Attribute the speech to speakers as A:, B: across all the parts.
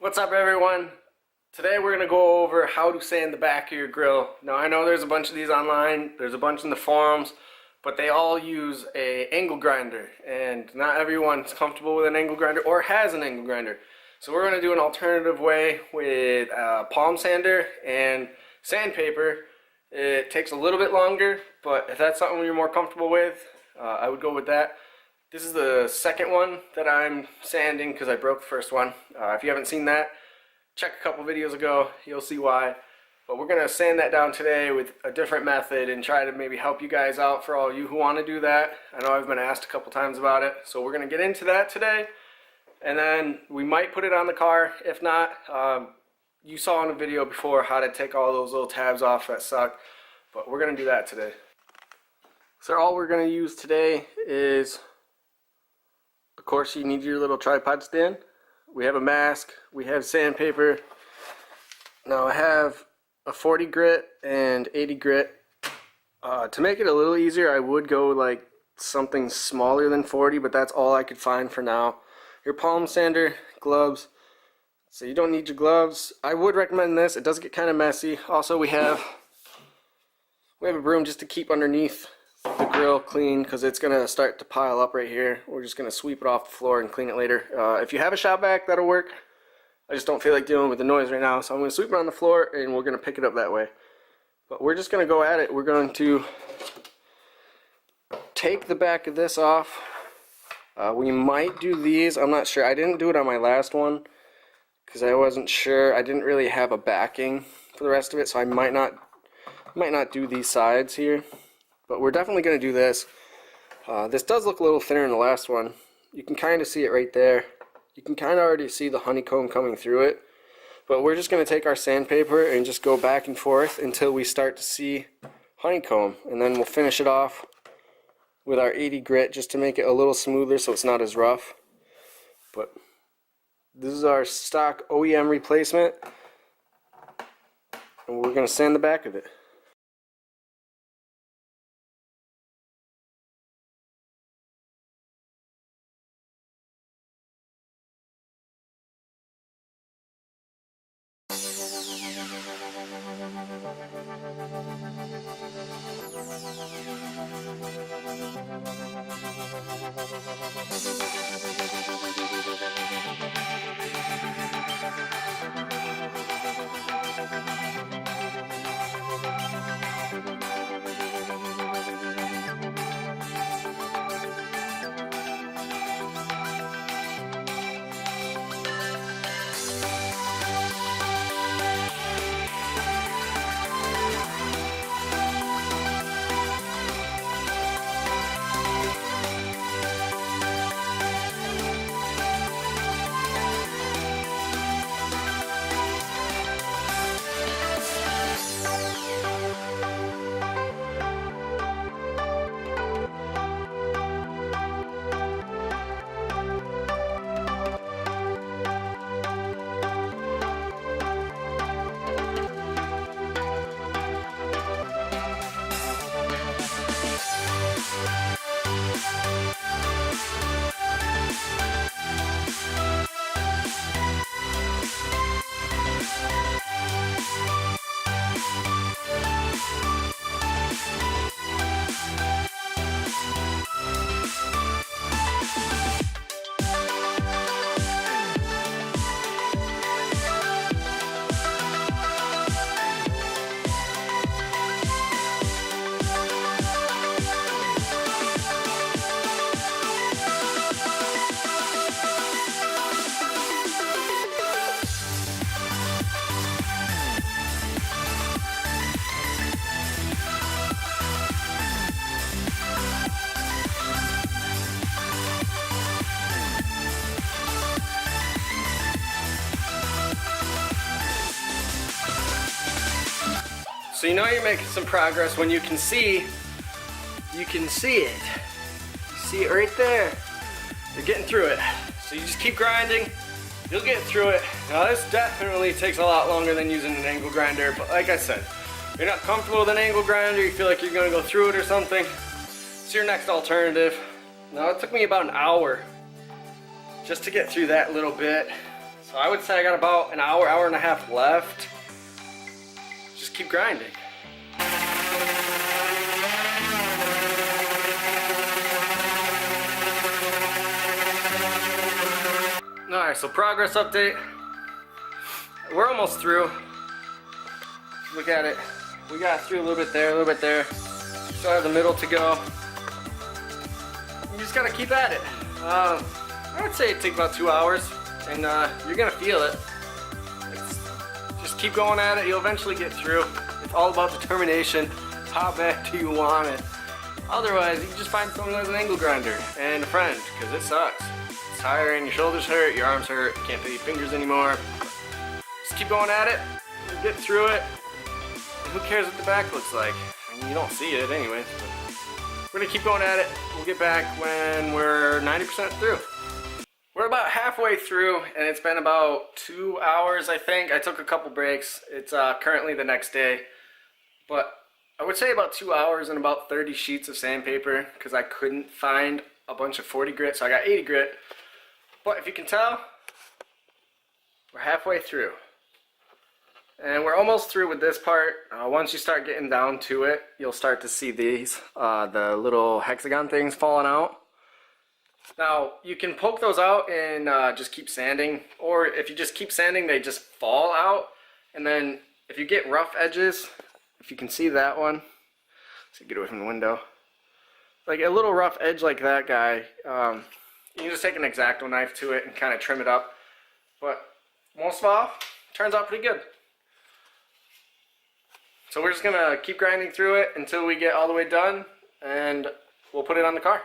A: What's up, everyone? Today we're going to go over how to sand the back of your grill. Now I know there's a bunch of these online, there's a bunch in the forums, but they all use an angle grinder, and not everyone's comfortable with an angle grinder or has an angle grinder. So we're going to do an alternative way with a palm sander and sandpaper. It takes a little bit longer, but if that's something you're more comfortable with, I would go with that. This is the second one that I'm sanding because I broke the first one. If you haven't seen that, check a couple videos ago, you'll see why. But we're going to sand that down today with a different method and try to maybe help you guys out for all you who want to do that. I know I've been asked a couple times about it, so we're going to get into that today. And then we might put it on the car. If not, you saw in a video before how to take all those little tabs off that suck. But we're going to do that today. So all we're going to use today is, of course, you need your little tripod stand. We have a mask, we have sandpaper. Now I have a 40 grit and 80 grit. To make it a little easier, I would go like something smaller than 40, but that's all I could find for now. Your palm sander, gloves. So you don't need your gloves. I would recommend this. It does get kind of messy. Also, we have a broom just to keep underneath the grill clean, because it's going to start to pile up right here. We're just going to sweep it off the floor and clean it later. If you have a shop vac, that'll work. I just don't feel like dealing with the noise right now, so I'm going to sweep it on the floor and we're going to pick it up that way. But we're just going to go at it. We're going to take the back of this off. We might do these. I'm not sure. I didn't do it on my last one because I wasn't sure. I didn't really have a backing for the rest of it, so I might not do these sides here. But we're definitely going to do this. This does look a little thinner than the last one. You can kind of see it right there. You can kind of already see the honeycomb coming through it. But we're just going to take our sandpaper and just go back and forth until we start to see honeycomb. And then we'll finish it off with our 80 grit just to make it a little smoother so it's not as rough. But this is our stock OEM replacement. And we're going to sand the back of it. So you know you're making some progress when you can see it. You see it right there. You're getting through it. So you just keep grinding, you'll get through it. Now this definitely takes a lot longer than using an angle grinder, but like I said, if you're not comfortable with an angle grinder, you feel like you're gonna go through it or something, it's your next alternative. Now it took me about an hour just to get through that little bit. So So I would say I got about an hour, hour and a half left. Just keep grinding. Alright, so progress update. We're almost through. Look at it. We got through a little bit there, a little bit there. Still have the middle to go. You just gotta keep at it. I would say it takes about 2 hours, and you're gonna feel it. Just keep going at it. You'll eventually get through. It's all about determination. How bad do you want it? Otherwise, you can just find someone who has an angle grinder and a friend, because it sucks. It's tiring. Your shoulders hurt. Your arms hurt. You can't feel your fingers anymore. Just keep going at it. You'll get through it. And who cares what the back looks like? I mean, you don't see it anyways. We're gonna keep going at it. We'll get back when we're 90% through. We're about halfway through, and it's been about 2 hours, I think. I took a couple breaks. It's currently the next day, but I would say about 2 hours and about 30 sheets of sandpaper, because I couldn't find a bunch of 40 grit, so I got 80 grit. But if you can tell, we're halfway through. And we're almost through with this part. Once you start getting down to it, you'll start to see these, the little hexagon things falling out. Now, you can poke those out and just keep sanding, or if you just keep sanding, they just fall out. And then if you get rough edges, if you can see that one, so get away from the window, like a little rough edge like that guy, you can just take an X-Acto knife to it and kind of trim it up. But most of all, it turns out pretty good. So we're just gonna keep grinding through it until we get all the way done, and we'll put it on the car.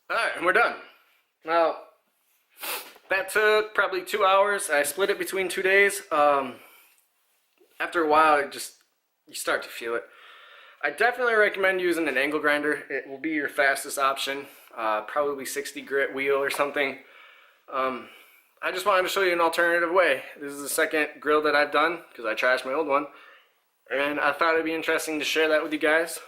A: Alright, and we're done. Now, that took probably 2 hours. I split it between 2 days. After a while, you start to feel it. I definitely recommend using an angle grinder. It will be your fastest option. Probably 60 grit wheel or something. I just wanted to show you an alternative way. This is the second grill that I've done, because I trashed my old one. And I thought it'd be interesting to share that with you guys.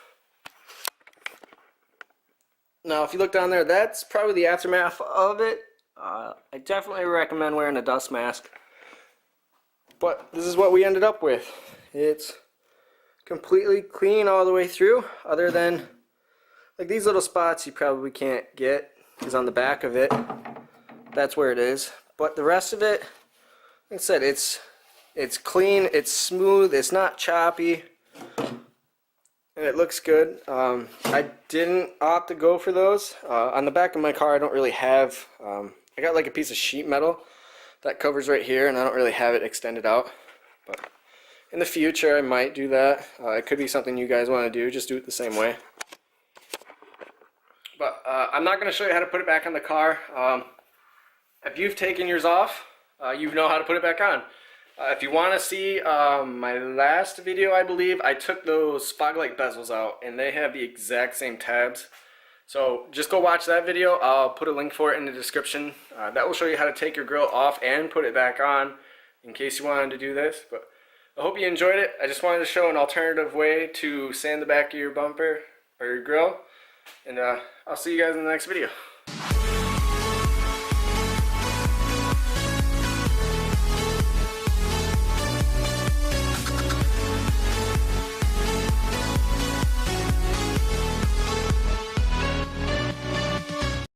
A: Now, if you look down there, that's probably the aftermath of it. I definitely recommend wearing a dust mask. But this is what we ended up with. It's completely clean all the way through, other than like these little spots you probably can't get, because on the back of it, that's where it is. But the rest of it, like I said, it's clean, it's smooth, it's not choppy. And it looks good. I didn't opt to go for those. On the back of my car, I don't really have, I got like a piece of sheet metal that covers right here, and I don't really have it extended out. But in the future, I might do that. It could be something you guys want to do, just do it the same way. But I'm not going to show you how to put it back on the car. If you've taken yours off, you know how to put it back on. If you want to see my last video, I believe, I took those fog-light bezels out, and they have the exact same tabs. So just go watch that video. I'll put a link for it in the description. That will show you how to take your grill off and put it back on in case you wanted to do this. But I hope you enjoyed it. I just wanted to show an alternative way to sand the back of your bumper or your grill. And I'll see you guys in the next video.